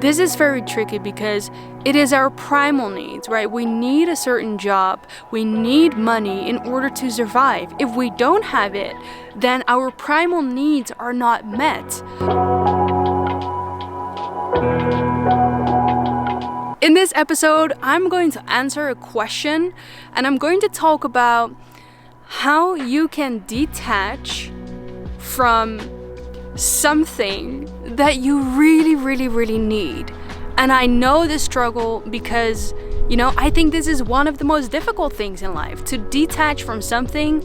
this is very tricky because it is our primal needs, right? We need a certain job, we need money in order to survive. If we don't have it, then our primal needs are not met. In this episode, I'm going to answer a question, and I'm going to talk about how you can detach from something that you really need. And I know this struggle because, I think this is one of the most difficult things in life, to detach from something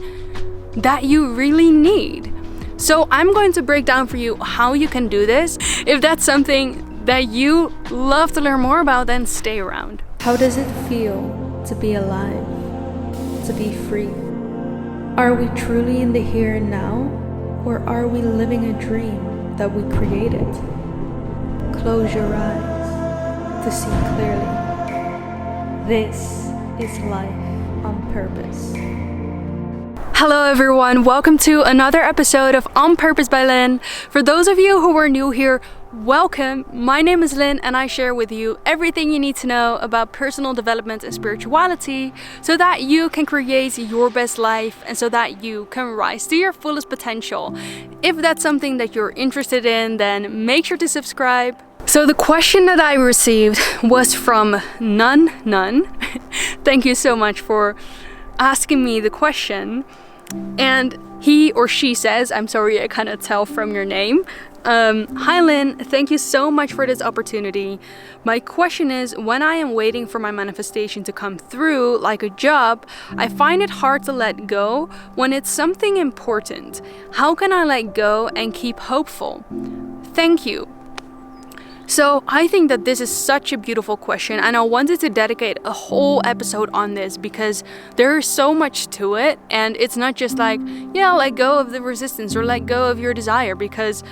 that you really need. So I'm going to break down for you how you can do this. If that's something that you love to learn more about, then stay around. How does it feel to be alive, to be free? Are we truly in the here and now, or are we living a dream that we created? Close your eyes to see clearly. This is life on purpose. Hello everyone, welcome to another episode of On Purpose by Lynn. For those of you who are new here, welcome. My name is Lynn and I share with you everything you need to know about personal development and spirituality so that you can create your best life and so that you can rise to your fullest potential. If that's something that you're interested in, then make sure to subscribe. So the question that I received was from None. Thank you so much for asking me the question. And he or she says, I'm sorry, I cannot tell from your name. Hi Lynn, thank you so much for this opportunity. My question is, when I am waiting for my manifestation to come through, like a job, I find it hard to let go when it's something important. How can I let go and keep hopeful? Thank you. So I think that this is such a beautiful question, and I wanted to dedicate a whole episode on this because there is so much to it, and it's not just like, let go of the resistance or let go of your desire, because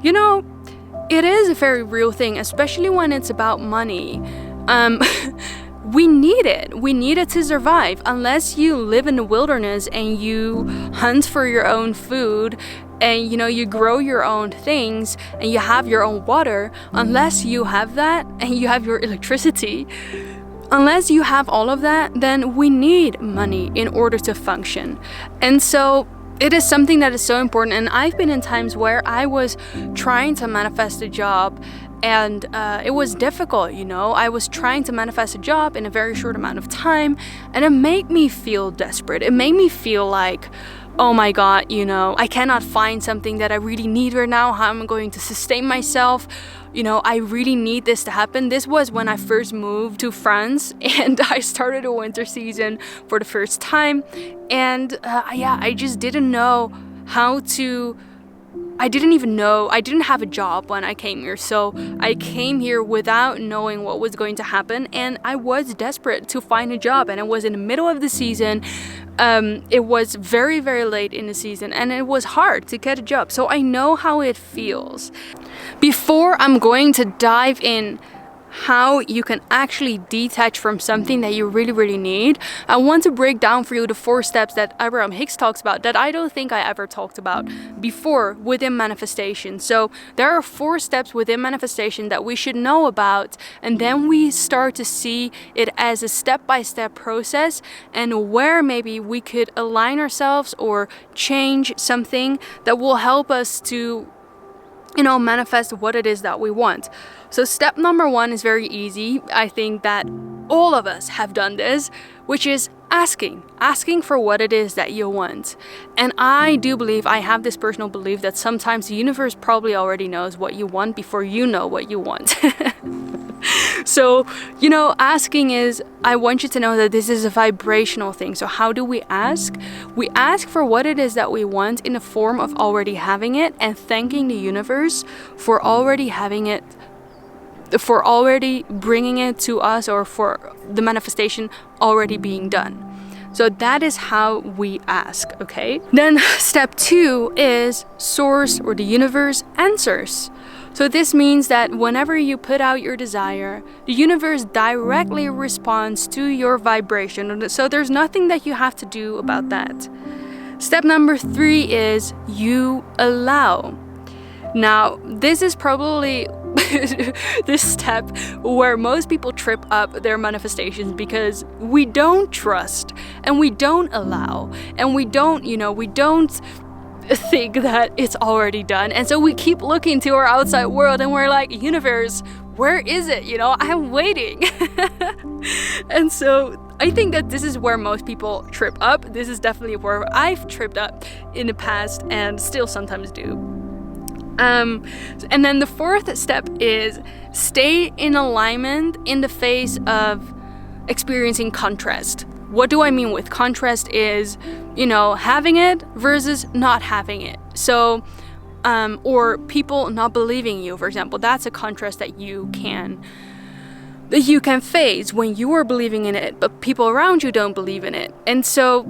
it is a very real thing, especially when it's about money. We need it. We need it to survive. Unless you live in the wilderness and you hunt for your own food and you grow your own things and you have your own water, unless you have that and you have your electricity, unless you have all of that, then we need money in order to function. And so it is something that is so important. And I've been in times where I was trying to manifest a job and it was difficult, I was trying to manifest a job in a very short amount of time, and it made me feel desperate. It made me feel like, oh my God, I cannot find something that I really need right now. How am I going to sustain myself? I really need this to happen. This was when I first moved to France and I started a winter season for the first time. And I just didn't know how to... I didn't have a job when I came here, so I came here without knowing what was going to happen, and I was desperate to find a job, and it was in the middle of the season. It was very late in the season, and it was hard to get a job, so I know how it feels. Before I'm going to dive in how you can actually detach from something that you really need, I want to break down for you the 4 steps that Abraham Hicks talks about that I don't think I ever talked about before within manifestation. So there are 4 steps within manifestation that we should know about, and then we start to see it as a step-by-step process and where maybe we could align ourselves or change something that will help us to manifest what it is that we want. So step number 1 is very easy. I think that all of us have done this, which is asking for what it is that you want. And I do believe, I have this personal belief that sometimes the universe probably already knows what you want before you know what you want. So, asking is, I want you to know that this is a vibrational thing. So how do we ask? We ask for what it is that we want in the form of already having it and thanking the universe for already having it, for already bringing it to us, or for the manifestation already being done. So that is how we ask, okay? Then step 2 is source or the universe answers. So this means that whenever you put out your desire, the universe directly responds to your vibration. So there's nothing that you have to do about that. Step number 3 is you allow. Now, this is probably this step where most people trip up their manifestations, because we don't trust and we don't allow and we don't think that it's already done. And so we keep looking to our outside world and we're like, universe, where is it? I'm waiting. And so I think that this is where most people trip up. This is definitely where I've tripped up in the past and still sometimes do. And then the fourth step is stay in alignment in the face of experiencing contrast. What do I mean with contrast is, having it versus not having it. So, or people not believing you, for example, that's a contrast that you can face when you are believing in it, but people around you don't believe in it. And so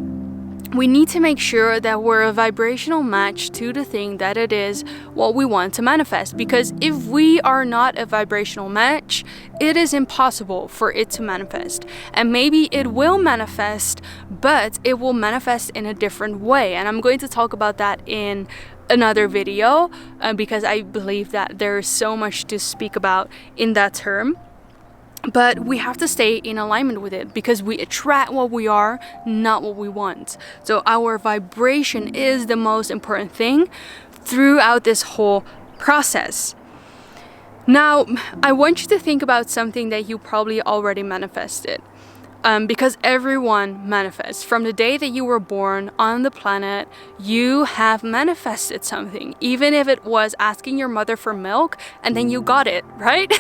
we need to make sure that we're a vibrational match to the thing that it is what we want to manifest. Because if we are not a vibrational match, it is impossible for it to manifest. And maybe it will manifest, but it will manifest in a different way. And I'm going to talk about that in another video because I believe that there is so much to speak about in that term. But we have to stay in alignment with it, because we attract what we are, not what we want. So our vibration is the most important thing throughout this whole process. Now, I want you to think about something that you probably already manifested. Because everyone manifests. From the day that you were born on the planet, you have manifested something. Even if it was asking your mother for milk and then you got it, right?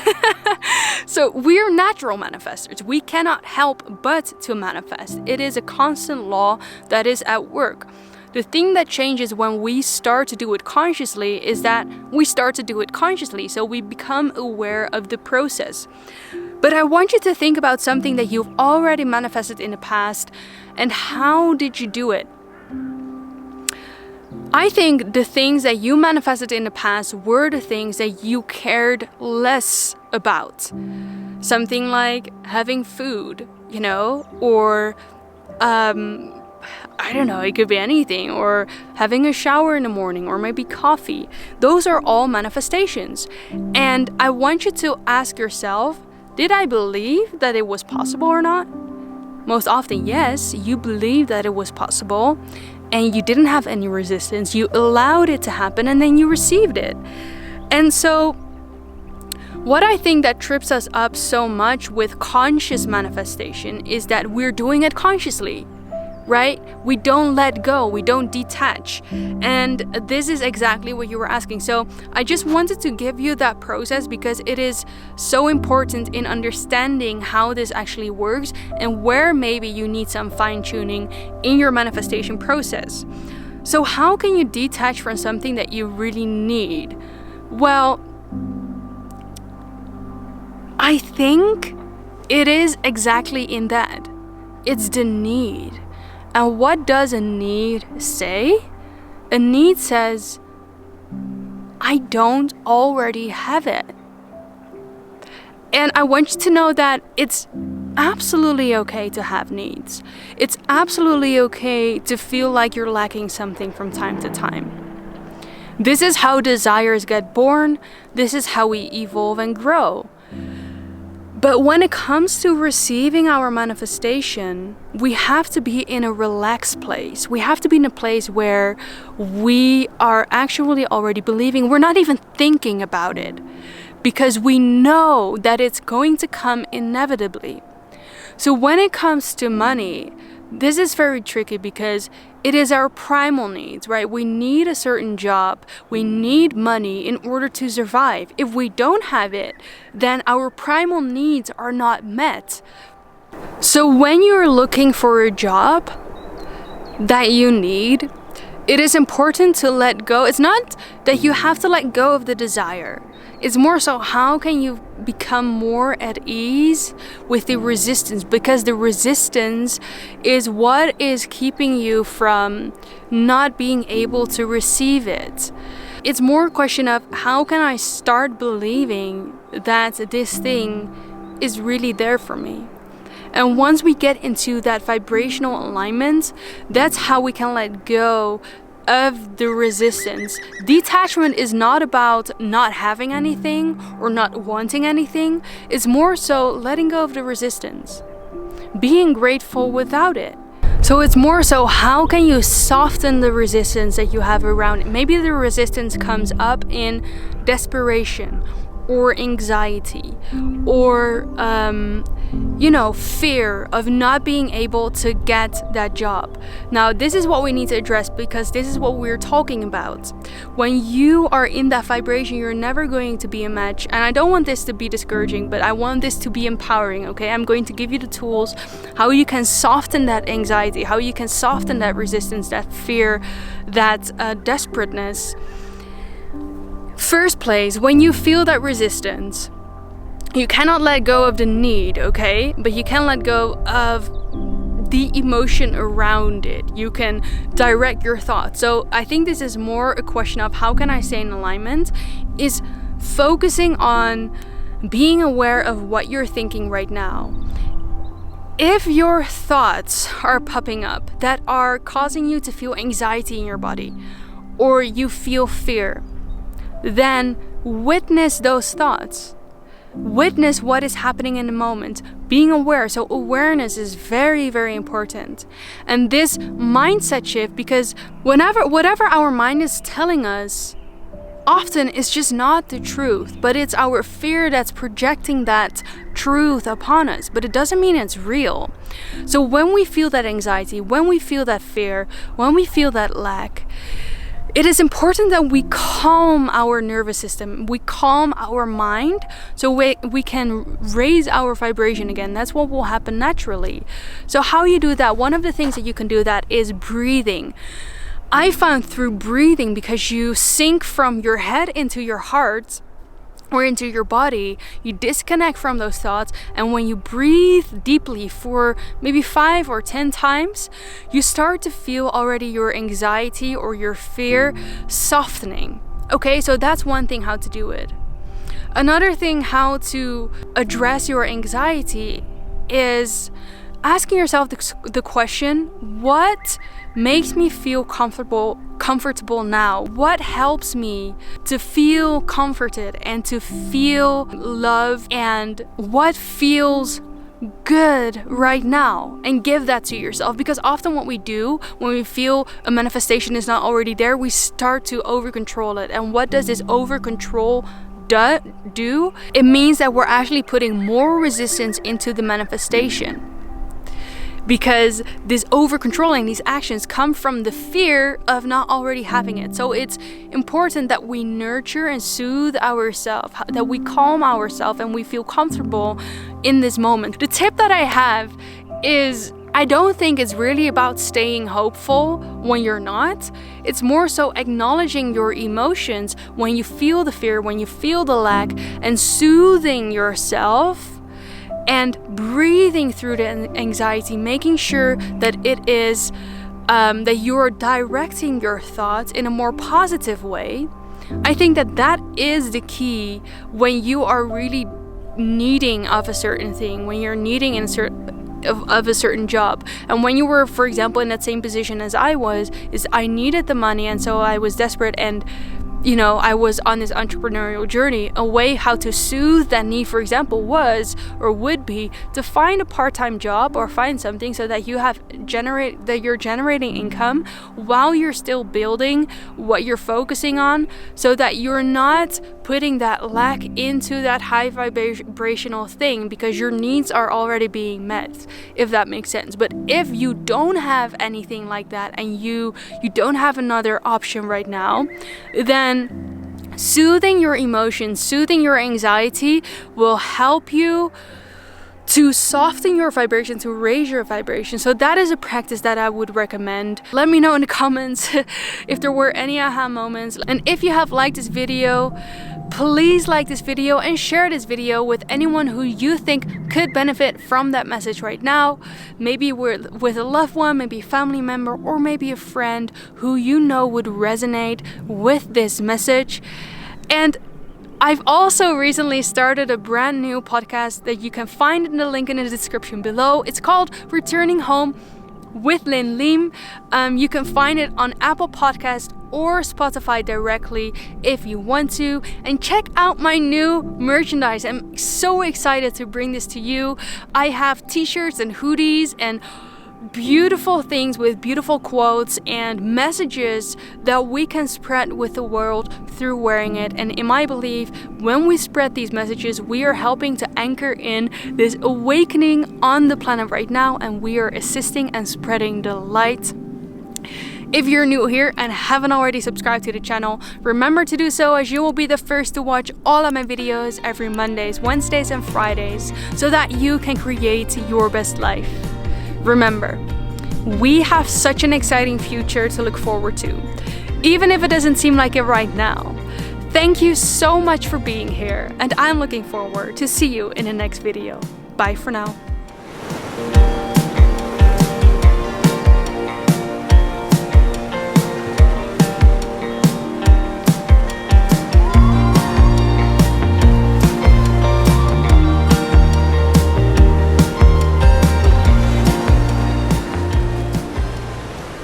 So we're natural manifestors. We cannot help but to manifest. It is a constant law that is at work. The thing that changes when we start to do it consciously is that we start to do it consciously. So we become aware of the process. But I want you to think about something that you've already manifested in the past, and how did you do it? I think the things that you manifested in the past were the things that you cared less about. Something like having food, or I don't know, it could be anything, or having a shower in the morning, or maybe coffee. Those are all manifestations. And I want you to ask yourself, did I believe that it was possible or not? Most often, yes, you believed that it was possible and you didn't have any resistance. You allowed it to happen and then you received it. And so what I think that trips us up so much with conscious manifestation is that we're doing it consciously. Right? We don't let go, we don't detach. And this is exactly what you were asking. So I just wanted to give you that process because it is so important in understanding how this actually works and where maybe you need some fine-tuning in your manifestation process. So how can you detach from something that you really need? Well, I think it is exactly in that. It's the need. And what does a need say? A need says, I don't already have it. And I want you to know that it's absolutely okay to have needs. It's absolutely okay to feel like you're lacking something from time to time. This is how desires get born. This is how we evolve and grow. But when it comes to receiving our manifestation, we have to be in a relaxed place. We have to be in a place where we are actually already believing. We're not even thinking about it because we know that it's going to come inevitably. So when it comes to money, this is very tricky because it is our primal needs, right? We need a certain job. We need money in order to survive. If we don't have it, then our primal needs are not met. So when you're looking for a job that you need, it is important to let go. It's not that you have to let go of the desire. It's more so, how can you become more at ease with the resistance? Because the resistance is what is keeping you from not being able to receive it. It's more a question of, how can I start believing that this thing is really there for me? And once we get into that vibrational alignment, that's how we can let go of the resistance. Detachment is not about not having anything or not wanting anything. It's more so letting go of the resistance, being grateful without it. So it's more so, how can you soften the resistance that you have around it? Maybe the resistance comes up in desperation or anxiety or fear of not being able to get that job. Now, this is what we need to address, because this is what we're talking about. When you are in that vibration, you're never going to be a match. And I don't want this to be discouraging, but I want this to be empowering, okay? I'm going to give you the tools, how you can soften that anxiety, how you can soften that resistance, that fear, that desperateness. First place, when you feel that resistance, you cannot let go of the need, okay? But you can let go of the emotion around it. You can direct your thoughts. So I think this is more a question of how can I stay in alignment, is focusing on being aware of what you're thinking right now. If your thoughts are popping up that are causing you to feel anxiety in your body, or you feel fear, then witness those thoughts. Witness what is happening in the moment, being aware. So awareness is very, very important. And this mindset shift, because whatever our mind is telling us, often it's just not the truth, but it's our fear that's projecting that truth upon us. But it doesn't mean it's real. So when we feel that anxiety, when we feel that fear, when we feel that lack, it is important that we calm our nervous system, we calm our mind, so we can raise our vibration again. That's what will happen naturally. So how you do that, one of the things that you can do that is breathing. I found through breathing, because you sink from your head into your heart, or into your body, you disconnect from those thoughts, and when you breathe deeply for maybe 5 or 10 times, you start to feel already your anxiety or your fear softening. Okay, so that's one thing how to do it. Another thing how to address your anxiety is asking yourself the question, what makes me feel comfortable now? What helps me to feel comforted and to feel love, and what feels good right now? And give that to yourself, because often what we do when we feel a manifestation is not already there, we start to over control it. And what does this over control do? It means that we're actually putting more resistance into the manifestation, because this over-controlling, these actions come from the fear of not already having it. So it's important that we nurture and soothe ourselves, that we calm ourselves and we feel comfortable in this moment. The tip that I have is, I don't think it's really about staying hopeful when you're not. It's more so acknowledging your emotions when you feel the fear, when you feel the lack, and soothing yourself and breathing through the anxiety, making sure that it is that you're directing your thoughts in a more positive way. I think that is the key when you are really needing of a certain thing, when you're needing of a certain job. And when you were, for example, in that same position as I was, is I needed the money, and so I was desperate, and I was on this entrepreneurial journey. A way how to soothe that need, for example, would be to find a part-time job or find something so that you're generating income while you're still building what you're focusing on, so that you're not putting that lack into that high vibrational thing, because your needs are already being met, if that makes sense. But if you don't have anything like that, and you don't have another option right now, then soothing your emotions, soothing your anxiety will help you to soften your vibration, to raise your vibration. So that is a practice that I would recommend. Let me know in the comments if there were any aha moments. And if you have liked this video, please like this video and share this video with anyone who you think could benefit from that message right now. Maybe with a loved one, maybe a family member, or maybe a friend who you know would resonate with this message. And I've also recently started a brand new podcast that you can find in the link in the description below. It's called Returning Home with Lynn Lim. You can find it on Apple Podcast or Spotify directly if you want to. And check out my new merchandise. I'm so excited to bring this to you. I have t-shirts and hoodies and beautiful things with beautiful quotes and messages that we can spread with the world through wearing it. And in my belief, when we spread these messages, we are helping to anchor in this awakening on the planet right now, and we are assisting and spreading the light. If you're new here and haven't already subscribed to the channel, remember to do so, as you will be the first to watch all of my videos every Mondays, Wednesdays and Fridays, so that you can create your best life. Remember, we have such an exciting future to look forward to, even if it doesn't seem like it right now. Thank you so much for being here, and I'm looking forward to see you in the next video. Bye for now.